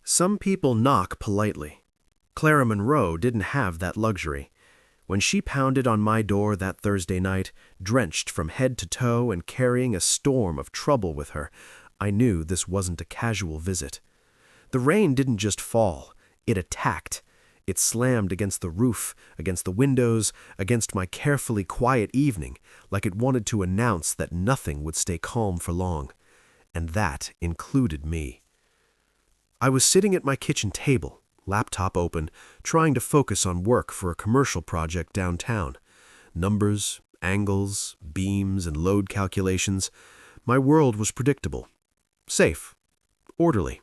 Some people knock politely. Clara Monroe didn't have that luxury. When she pounded on my door that Thursday night, drenched from head to toe and carrying a storm of trouble with her, I knew this wasn't a casual visit. The rain didn't just fall, it attacked. It slammed against the roof, against the windows, against my carefully quiet evening, like it wanted to announce that nothing would stay calm for long. And that included me. I was sitting at my kitchen table, laptop open, trying to focus on work for a commercial project downtown. Numbers, angles, beams, and load calculations. My world was predictable. Safe. Orderly.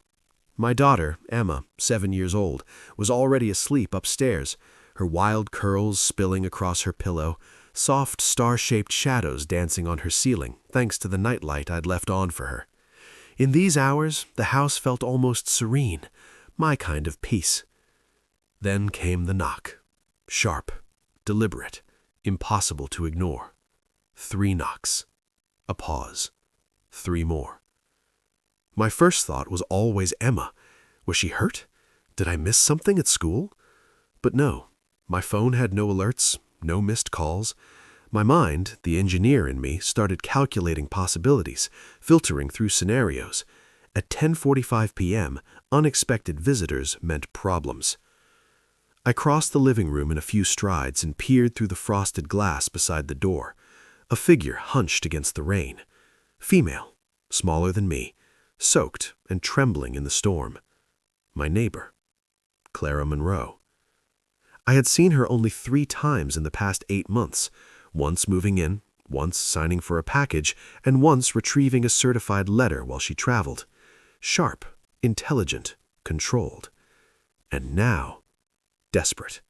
My daughter, Emma, 7 years old, was already asleep upstairs, her wild curls spilling across her pillow, soft star-shaped shadows dancing on her ceiling, thanks to the nightlight I'd left on for her. In these hours, the house felt almost serene, my kind of peace. Then came the knock. Sharp, deliberate, impossible to ignore. 3 knocks. A pause. 3 more. My first thought was always Emma. Was she hurt? Did I miss something at school? But no, my phone had no alerts, no missed calls. My mind, the engineer in me, started calculating possibilities, filtering through scenarios. At 10:45 p.m., unexpected visitors meant problems. I crossed the living room in a few strides and peered through the frosted glass beside the door. A figure hunched against the rain. Female, smaller than me, soaked and trembling in the storm. My neighbor, Clara Monroe. I had seen her only 3 times in the past 8 months, once moving in, once signing for a package, and once retrieving a certified letter while she traveled. Sharp, intelligent, controlled. And now, desperate.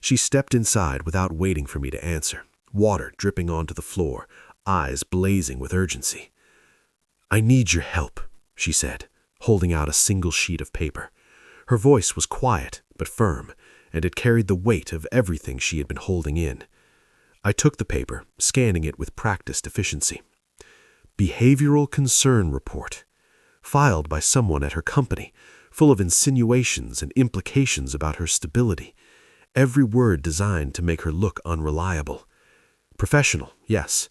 She stepped inside without waiting for me to answer, water dripping onto the floor, eyes blazing with urgency. "I need your help," she said, holding out a single sheet of paper. Her voice was quiet but firm, and it carried the weight of everything she had been holding in. I took the paper, scanning it with practiced efficiency. Behavioral concern report, filed by someone at her company, full of insinuations and implications about her stability, every word designed to make her look unreliable. Professional, yes.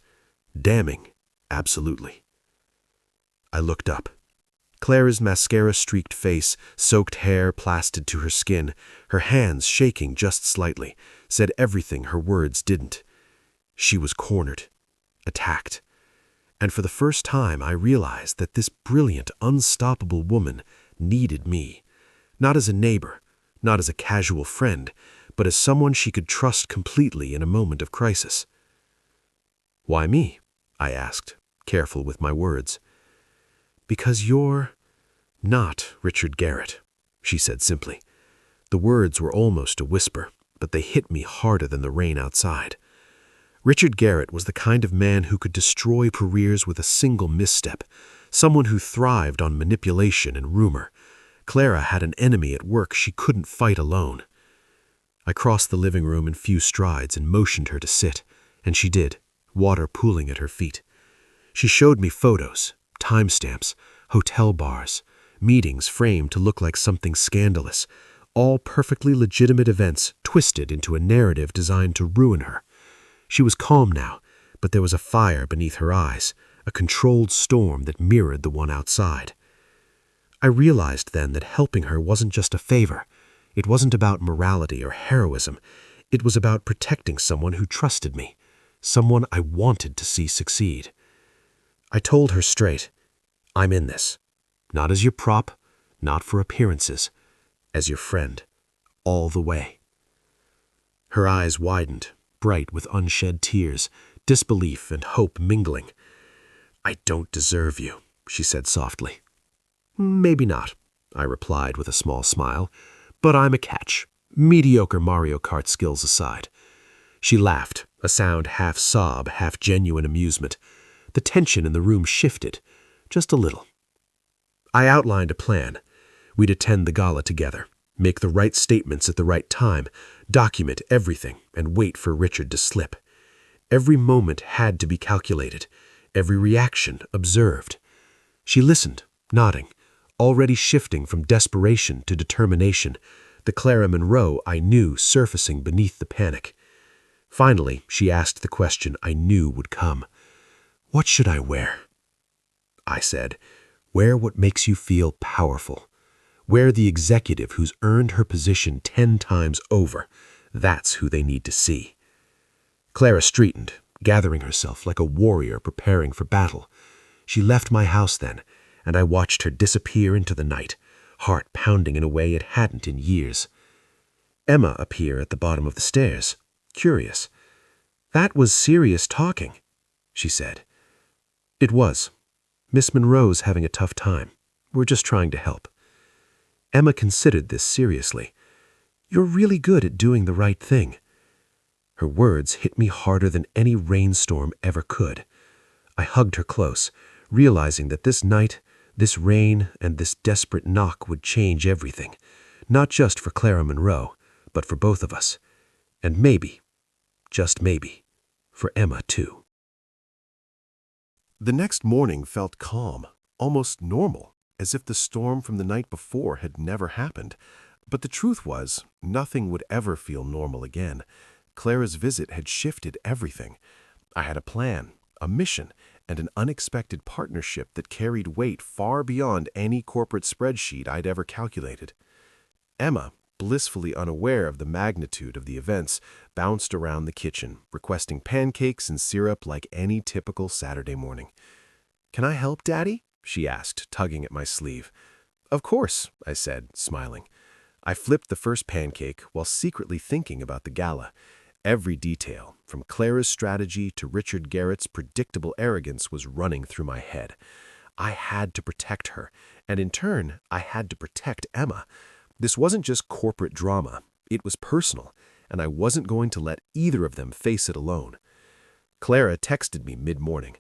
Damning, absolutely. I looked up. Clara's mascara-streaked face, soaked hair plastered to her skin, her hands shaking just slightly, said everything her words didn't. She was cornered, attacked. And for the first time I realized that this brilliant, unstoppable woman needed me. Not as a neighbor, not as a casual friend, but as someone she could trust completely in a moment of crisis. "Why me?" I asked, careful with my words. "Because you're not Richard Garrett," she said simply. The words were almost a whisper, but they hit me harder than the rain outside. Richard Garrett was the kind of man who could destroy careers with a single misstep, someone who thrived on manipulation and rumor. Clara had an enemy at work she couldn't fight alone. I crossed the living room in few strides and motioned her to sit, and she did, water pooling at her feet. She showed me photos, timestamps, hotel bars, meetings framed to look like something scandalous, all perfectly legitimate events twisted into a narrative designed to ruin her. She was calm now, but there was a fire beneath her eyes, a controlled storm that mirrored the one outside. I realized then that helping her wasn't just a favor. It wasn't about morality or heroism. It was about protecting someone who trusted me, someone I wanted to see succeed. I told her straight, "I'm in this. Not as your prop, not for appearances, as your friend, all the way." Her eyes widened, bright with unshed tears, disbelief and hope mingling. "I don't deserve you," she said softly. "Maybe not," I replied with a small smile, "but I'm a catch, mediocre Mario Kart skills aside." She laughed, a sound half sob, half genuine amusement. The tension in the room shifted, just a little. I outlined a plan. We'd attend the gala together, make the right statements at the right time, document everything, and wait for Richard to slip. Every moment had to be calculated, every reaction observed. She listened, nodding, already shifting from desperation to determination, the Clara Monroe I knew surfacing beneath the panic. Finally, she asked the question I knew would come. "What should I wear?" I said, "Wear what makes you feel powerful. Wear the executive who's earned her position 10 times over. That's who they need to see." Clara straightened, gathering herself like a warrior preparing for battle. She left my house then, and I watched her disappear into the night, heart pounding in a way it hadn't in years. Emma appeared at the bottom of the stairs, curious. "That was serious talking," she said. "It was. Miss Monroe's having a tough time. We're just trying to help." Emma considered this seriously. "You're really good at doing the right thing." Her words hit me harder than any rainstorm ever could. I hugged her close, realizing that this night, this rain, and this desperate knock would change everything, not just for Clara Monroe, but for both of us. And maybe, just maybe, for Emma too. The next morning felt calm, almost normal, as if the storm from the night before had never happened. But the truth was, nothing would ever feel normal again. Clara's visit had shifted everything. I had a plan, a mission, and an unexpected partnership that carried weight far beyond any corporate spreadsheet I'd ever calculated. Emma, blissfully unaware of the magnitude of the events, bounced around the kitchen, requesting pancakes and syrup like any typical Saturday morning. "Can I help, Daddy?" she asked, tugging at my sleeve. "Of course," I said, smiling. I flipped the first pancake while secretly thinking about the gala. Every detail, from Clara's strategy to Richard Garrett's predictable arrogance, was running through my head. I had to protect her, and in turn, I had to protect Emma. This wasn't just corporate drama, it was personal, and I wasn't going to let either of them face it alone. Clara texted me mid-morning.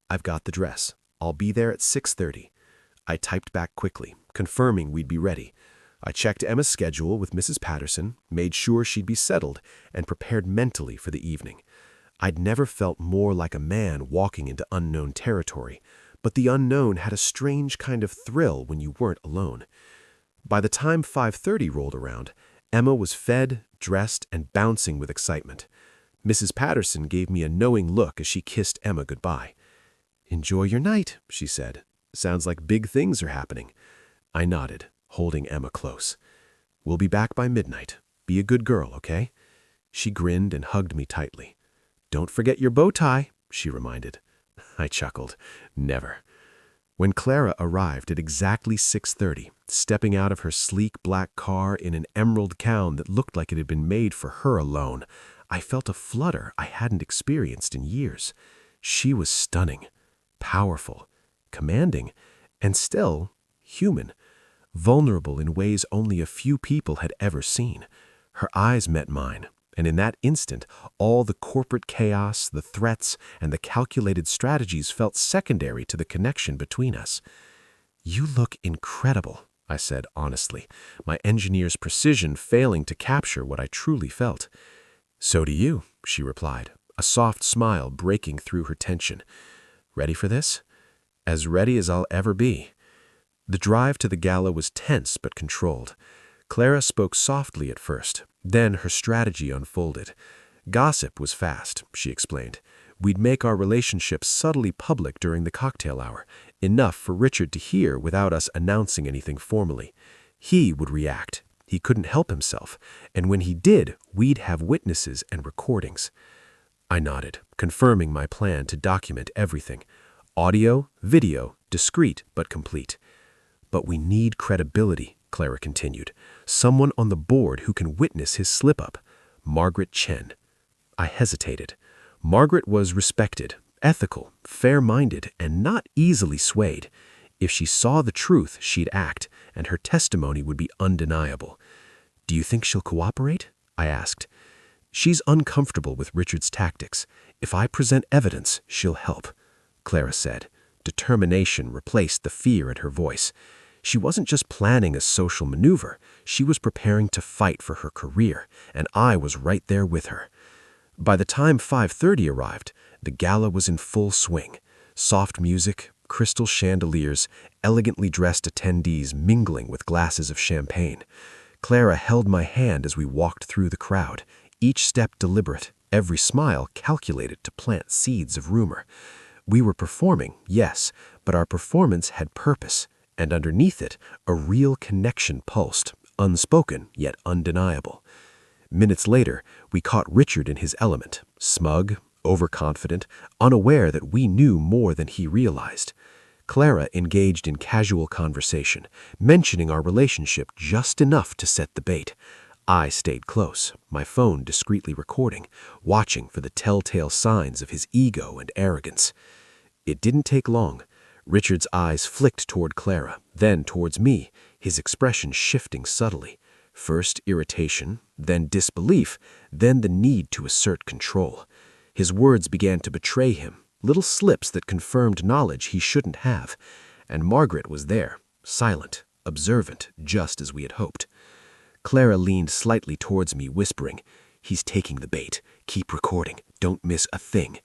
"I've got the dress. I'll be there at 6:30. I typed back quickly, confirming we'd be ready. I checked Emma's schedule with Mrs. Patterson, made sure she'd be settled, and prepared mentally for the evening. I'd never felt more like a man walking into unknown territory, but the unknown had a strange kind of thrill when you weren't alone. By the time 5:30 rolled around, Emma was fed, dressed, and bouncing with excitement. Mrs. Patterson gave me a knowing look as she kissed Emma goodbye. "Enjoy your night," she said. "Sounds like big things are happening." I nodded, holding Emma close. "We'll be back by midnight. Be a good girl, okay?" She grinned and hugged me tightly. "Don't forget your bow tie," she reminded. I chuckled. Never. When Clara arrived at exactly 6:30, stepping out of her sleek black car in an emerald gown that looked like it had been made for her alone, I felt a flutter I hadn't experienced in years. She was stunning, powerful, commanding, and still human. Vulnerable in ways only a few people had ever seen. Her eyes met mine, and in that instant, all the corporate chaos, the threats, and the calculated strategies felt secondary to the connection between us. "You look incredible," I said honestly, my engineer's precision failing to capture what I truly felt. "So do you," she replied, a soft smile breaking through her tension. "Ready for this?" "As ready as I'll ever be." The drive to the gala was tense but controlled. Clara spoke softly at first, then her strategy unfolded. Gossip was fast, she explained. We'd make our relationship subtly public during the cocktail hour, enough for Richard to hear without us announcing anything formally. He would react. He couldn't help himself, and when he did, we'd have witnesses and recordings. I nodded, confirming my plan to document everything. Audio, video, discreet but complete. "But we need credibility," Clara continued. "Someone on the board who can witness his slip-up. Margaret Chen." I hesitated. Margaret was respected, ethical, fair-minded, and not easily swayed. If she saw the truth, she'd act, and her testimony would be undeniable. "Do you think she'll cooperate?" I asked. "She's uncomfortable with Richard's tactics. If I present evidence, she'll help," Clara said. Determination replaced the fear in her voice. She wasn't just planning a social maneuver, she was preparing to fight for her career, and I was right there with her. By the time 5:30 arrived, the gala was in full swing. Soft music, crystal chandeliers, elegantly dressed attendees mingling with glasses of champagne. Clara held my hand as we walked through the crowd, each step deliberate, every smile calculated to plant seeds of rumor. We were performing, yes, but our performance had purpose, and underneath it, a real connection pulsed, unspoken yet undeniable. Minutes later, we caught Richard in his element, smug, overconfident, unaware that we knew more than he realized. Clara engaged in casual conversation, mentioning our relationship just enough to set the bait. I stayed close, my phone discreetly recording, watching for the telltale signs of his ego and arrogance. It didn't take long. Richard's eyes flicked toward Clara, then towards me, his expression shifting subtly. First irritation, then disbelief, then the need to assert control. His words began to betray him, little slips that confirmed knowledge he shouldn't have. And Margaret was there, silent, observant, just as we had hoped. Clara leaned slightly towards me, whispering, "He's taking the bait. Keep recording. Don't miss a thing."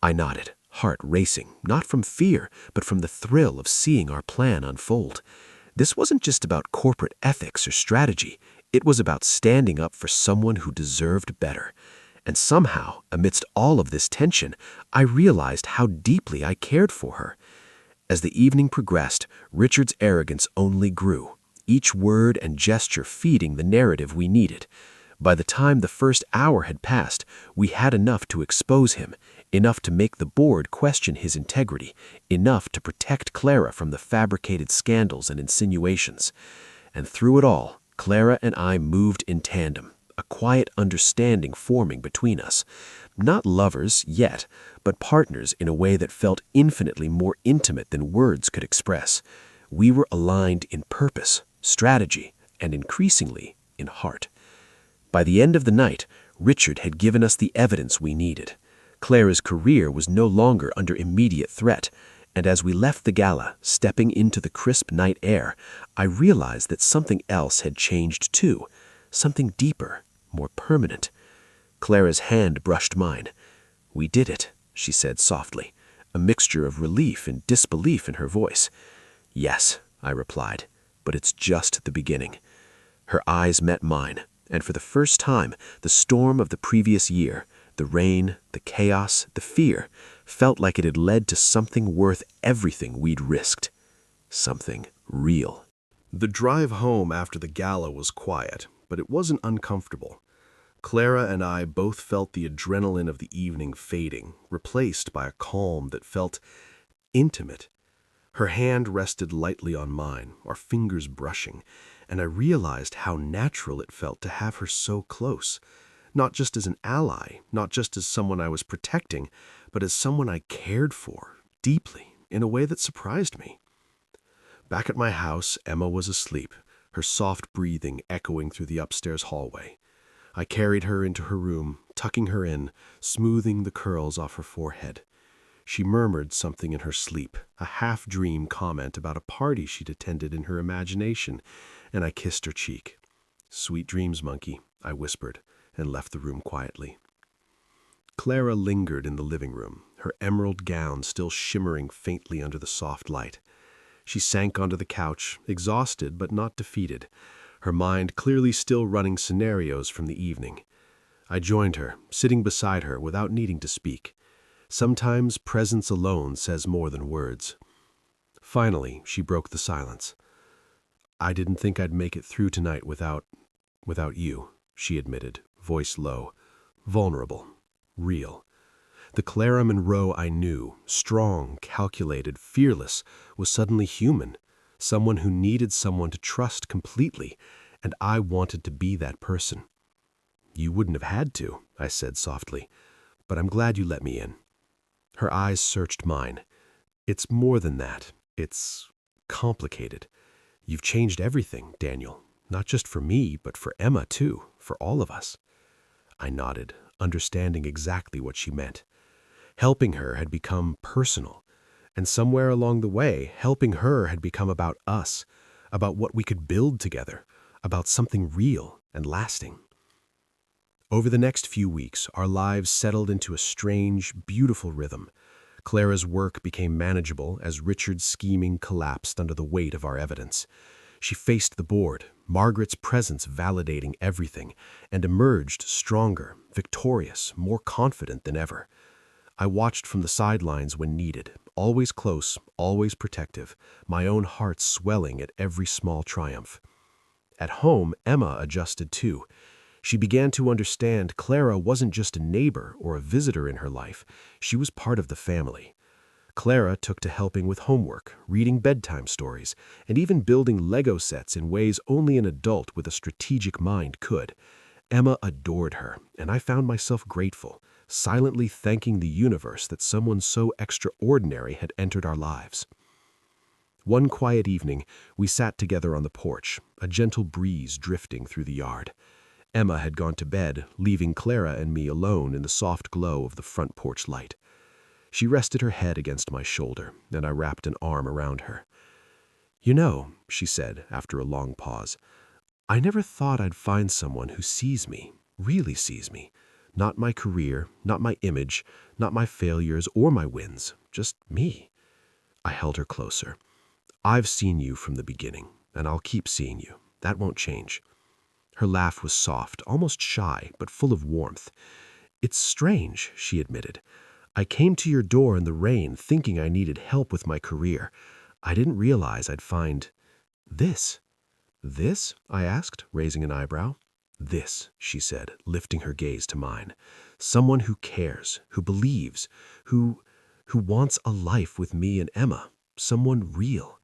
I nodded, heart racing, not from fear, but from the thrill of seeing our plan unfold. This wasn't just about corporate ethics or strategy. It was about standing up for someone who deserved better. And somehow, amidst all of this tension, I realized how deeply I cared for her. As the evening progressed, Richard's arrogance only grew, each word and gesture feeding the narrative we needed. By the time the first hour had passed, we had enough to expose him, enough to make the board question his integrity, enough to protect Clara from the fabricated scandals and insinuations. And through it all, Clara and I moved in tandem, a quiet understanding forming between us. Not lovers yet, but partners in a way that felt infinitely more intimate than words could express. We were aligned in purpose, strategy, and increasingly in heart. By the end of the night, Richard had given us the evidence we needed. Clara's career was no longer under immediate threat, and as we left the gala, stepping into the crisp night air, I realized that something else had changed too, something deeper, more permanent. Clara's hand brushed mine. "We did it," she said softly, a mixture of relief and disbelief in her voice. "Yes," I replied, "but it's just the beginning." Her eyes met mine, and for the first time, the storm of the previous year, the rain, the chaos, the fear, felt like it had led to something worth everything we'd risked. Something real. The drive home after the gala was quiet, but it wasn't uncomfortable. Clara and I both felt the adrenaline of the evening fading, replaced by a calm that felt intimate. Her hand rested lightly on mine, our fingers brushing, and I realized how natural it felt to have her so close. Not just as an ally, not just as someone I was protecting, but as someone I cared for, deeply, in a way that surprised me. Back at my house, Emma was asleep, her soft breathing echoing through the upstairs hallway. I carried her into her room, tucking her in, smoothing the curls off her forehead. She murmured something in her sleep, a half-dream comment about a party she'd attended in her imagination, and I kissed her cheek. "Sweet dreams, monkey," I whispered, and left the room quietly. Clara lingered in the living room, her emerald gown still shimmering faintly under the soft light. She sank onto the couch, exhausted but not defeated, her mind clearly still running scenarios from the evening. I joined her, sitting beside her without needing to speak. Sometimes presence alone says more than words. Finally, she broke the silence. "I didn't think I'd make it through tonight without you," she admitted, voice low, vulnerable, real. The Clara Monroe I knew, strong, calculated, fearless, was suddenly human, someone who needed someone to trust completely, and I wanted to be that person. "You wouldn't have had to," I said softly, "but I'm glad you let me in." Her eyes searched mine. "It's more than that. It's complicated. You've changed everything, Daniel, not just for me, but for Emma too, for all of us." I nodded, understanding exactly what she meant. Helping her had become personal, and somewhere along the way, helping her had become about us, about what we could build together, about something real and lasting. Over the next few weeks, our lives settled into a strange, beautiful rhythm. Clara's work became manageable as Richard's scheming collapsed under the weight of our evidence. She faced the board, Margaret's presence validating everything, and emerged stronger, victorious, more confident than ever. I watched from the sidelines when needed, always close, always protective, my own heart swelling at every small triumph. At home, Emma adjusted too. She began to understand Clara wasn't just a neighbor or a visitor in her life, she was part of the family. Clara took to helping with homework, reading bedtime stories, and even building Lego sets in ways only an adult with a strategic mind could. Emma adored her, and I found myself grateful, silently thanking the universe that someone so extraordinary had entered our lives. One quiet evening, we sat together on the porch, a gentle breeze drifting through the yard. Emma had gone to bed, leaving Clara and me alone in the soft glow of the front porch light. She rested her head against my shoulder, and I wrapped an arm around her. "You know," she said after a long pause, "I never thought I'd find someone who sees me, really sees me. Not my career, not my image, not my failures or my wins, just me." I held her closer. "I've seen you from the beginning, and I'll keep seeing you. That won't change." Her laugh was soft, almost shy, but full of warmth. "It's strange," she admitted. "I came to your door in the rain thinking I needed help with my career. I didn't realize I'd find this." "This?" I asked, raising an eyebrow. "This," she said, lifting her gaze to mine. "Someone who cares, who believes, who wants a life with me and Emma. Someone real."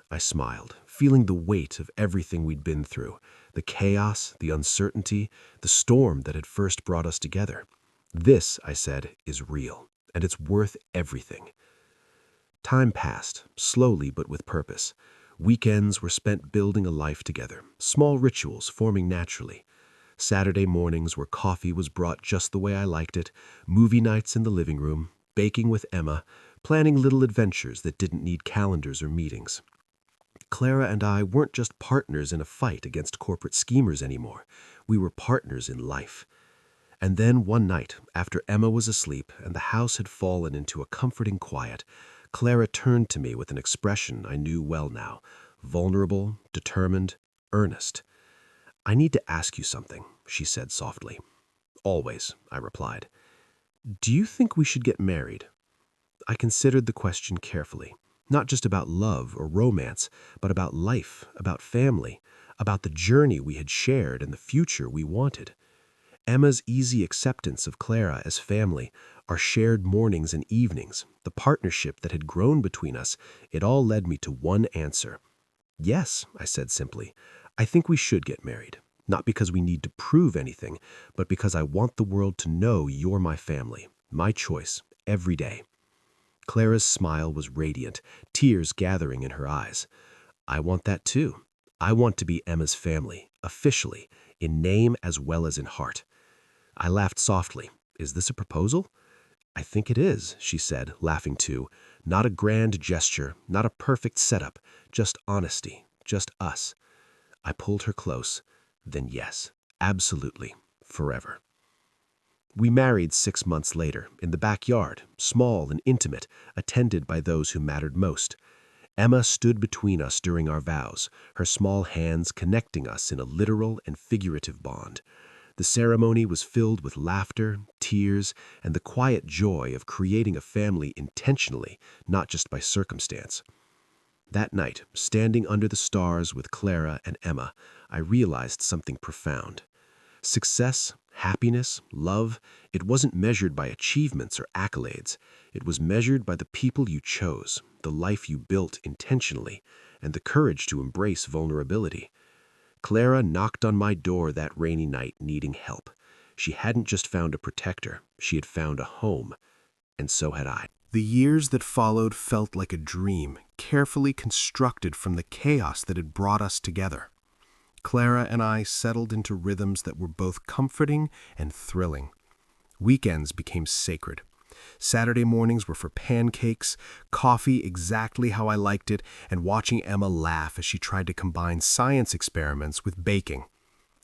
I smiled, feeling the weight of everything we'd been through, the chaos, the uncertainty, the storm that had first brought us together. "This," I said, "is real, and it's worth everything." Time passed, slowly but with purpose. Weekends were spent building a life together, small rituals forming naturally. Saturday mornings where coffee was brought just the way I liked it, movie nights in the living room, baking with Emma, planning little adventures that didn't need calendars or meetings. Clara and I weren't just partners in a fight against corporate schemers anymore. We were partners in life. And then one night, after Emma was asleep and the house had fallen into a comforting quiet, Clara turned to me with an expression I knew well now, vulnerable, determined, earnest. "I need to ask you something," she said softly. "Always," I replied. "Do you think we should get married?" I considered the question carefully, not just about love or romance, but about life, about family, about the journey we had shared and the future we wanted. Emma's easy acceptance of Clara as family, our shared mornings and evenings, the partnership that had grown between us, it all led me to one answer. "Yes," I said simply, "I think we should get married. Not because we need to prove anything, but because I want the world to know you're my family, my choice, every day." Clara's smile was radiant, tears gathering in her eyes. "I want that too. I want to be Emma's family, officially, in name as well as in heart." I laughed softly. "Is this a proposal?" "I think it is," she said, laughing too. "Not a grand gesture, not a perfect setup, just honesty, just us." I pulled her close. "Then yes, absolutely, forever." We married 6 months later, in the backyard, small and intimate, attended by those who mattered most. Emma stood between us during our vows, her small hands connecting us in a literal and figurative bond. The ceremony was filled with laughter, tears, and the quiet joy of creating a family intentionally, not just by circumstance. That night, standing under the stars with Clara and Emma, I realized something profound. Success, happiness, love, it wasn't measured by achievements or accolades. It was measured by the people you chose, the life you built intentionally, and the courage to embrace vulnerability. Clara knocked on my door that rainy night needing help. She hadn't just found a protector, she had found a home. And so had I. The years that followed felt like a dream, carefully constructed from the chaos that had brought us together. Clara and I settled into rhythms that were both comforting and thrilling. Weekends became sacred. Saturday mornings were for pancakes, coffee exactly how I liked it, and watching Emma laugh as she tried to combine science experiments with baking.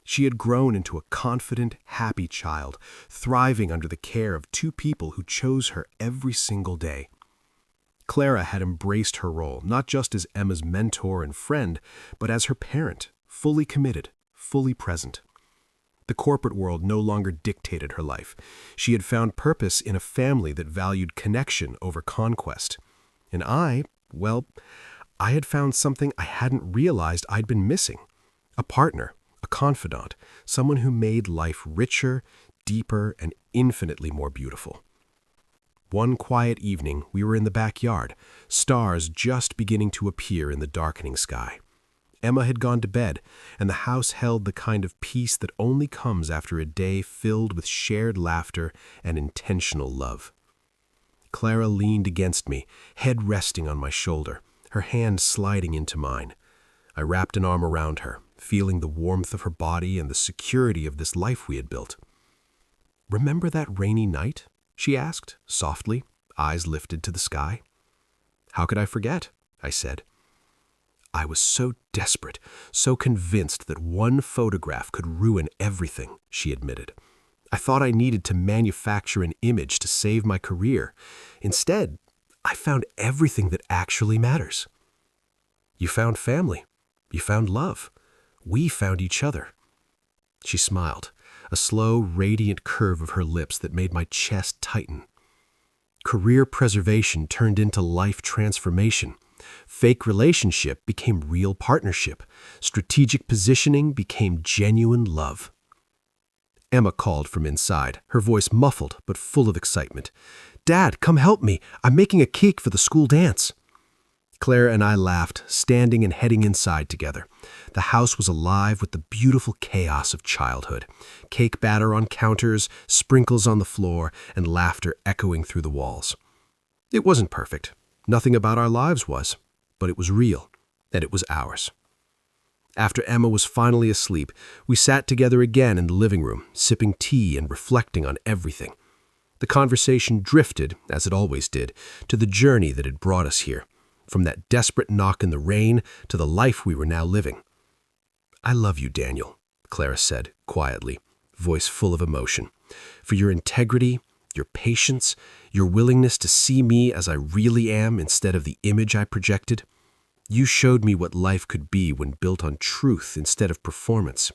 She had grown into a confident, happy child, thriving under the care of two people who chose her every single day. Clara had embraced her role, not just as Emma's mentor and friend, but as her parent, fully committed, fully present. The corporate world no longer dictated her life. She had found purpose in a family that valued connection over conquest. And I had found something I hadn't realized I'd been missing. A partner, a confidant, someone who made life richer, deeper, and infinitely more beautiful. One quiet evening, we were in the backyard, stars just beginning to appear in the darkening sky. Emma had gone to bed, and the house held the kind of peace that only comes after a day filled with shared laughter and intentional love. Clara leaned against me, head resting on my shoulder, her hand sliding into mine. I wrapped an arm around her, feeling the warmth of her body and the security of this life we had built. "Remember that rainy night?" she asked, softly, eyes lifted to the sky. "How could I forget?" I said. I was so desperate, so convinced that one photograph could ruin everything, she admitted. I thought I needed to manufacture an image to save my career. Instead, I found everything that actually matters. You found family. You found love. We found each other. She smiled, a slow, radiant curve of her lips that made my chest tighten. Career preservation turned into life transformation. Fake relationship became real partnership. Strategic positioning became genuine love. Emma called from inside, her voice muffled but full of excitement. "Dad, come help me. I'm making a cake for the school dance." Clara and I laughed, standing and heading inside together. The house was alive with the beautiful chaos of childhood. Cake batter on counters, sprinkles on the floor, and laughter echoing through the walls. It wasn't perfect. Nothing about our lives was, but it was real, and it was ours. After Emma was finally asleep, we sat together again in the living room, sipping tea and reflecting on everything. The conversation drifted, as it always did, to the journey that had brought us here, from that desperate knock in the rain to the life we were now living. "I love you, Daniel," Clara said, quietly, voice full of emotion, "for your integrity, your patience, your willingness to see me as I really am instead of the image I projected. You showed me what life could be when built on truth instead of performance."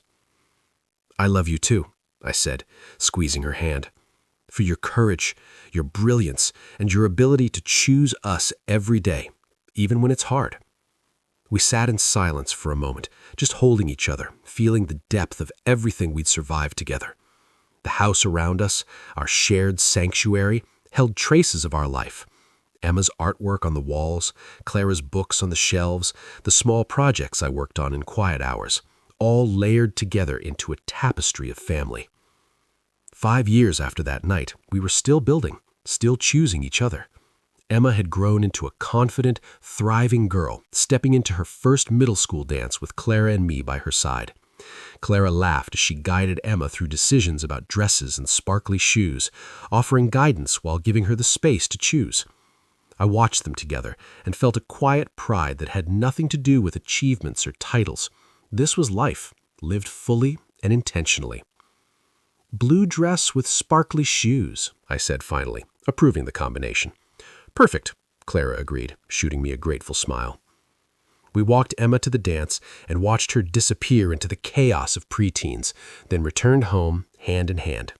"I love you too," I said, squeezing her hand, "for your courage, your brilliance, and your ability to choose us every day, even when it's hard." We sat in silence for a moment, just holding each other, feeling the depth of everything we'd survived together. The house around us, our shared sanctuary, held traces of our life. Emma's artwork on the walls, Clara's books on the shelves, the small projects I worked on in quiet hours, all layered together into a tapestry of family. 5 years after that night, we were still building, still choosing each other. Emma had grown into a confident, thriving girl, stepping into her first middle school dance with Clara and me by her side. Clara laughed as she guided Emma through decisions about dresses and sparkly shoes, offering guidance while giving her the space to choose. I watched them together and felt a quiet pride that had nothing to do with achievements or titles. This was life, lived fully and intentionally. "Blue dress with sparkly shoes," I said finally, approving the combination. "Perfect," Clara agreed, shooting me a grateful smile. We walked Emma to the dance and watched her disappear into the chaos of preteens, then returned home hand in hand.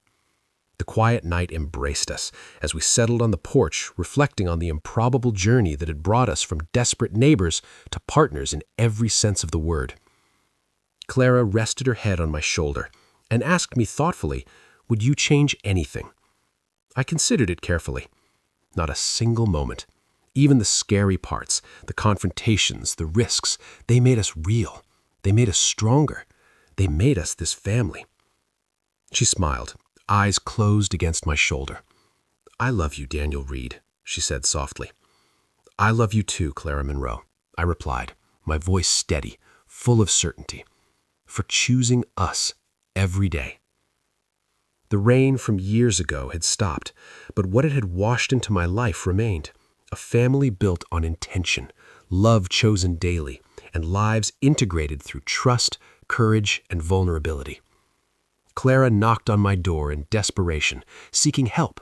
The quiet night embraced us as we settled on the porch, reflecting on the improbable journey that had brought us from desperate neighbors to partners in every sense of the word. Clara rested her head on my shoulder and asked me thoughtfully, "Would you change anything?" I considered it carefully. Not a single moment. Even the scary parts, the confrontations, the risks, they made us real. They made us stronger. They made us this family. She smiled, eyes closed against my shoulder. "I love you, Daniel Reed," she said softly. "I love you too, Clara Monroe," I replied, my voice steady, full of certainty, "for choosing us every day." The rain from years ago had stopped, but what it had washed into my life remained. A family built on intention, love chosen daily, and lives integrated through trust, courage, and vulnerability. Clara knocked on my door in desperation, seeking help.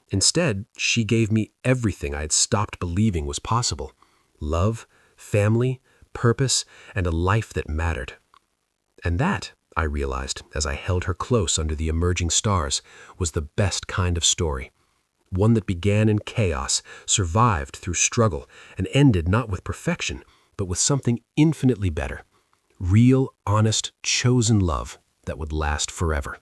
Instead, she gave me everything I had stopped believing was possible: love, family, purpose, and a life that mattered. And that, I realized as I held her close under the emerging stars, was the best kind of story. One that began in chaos, survived through struggle, and ended not with perfection, but with something infinitely better: real, honest, chosen love that would last forever.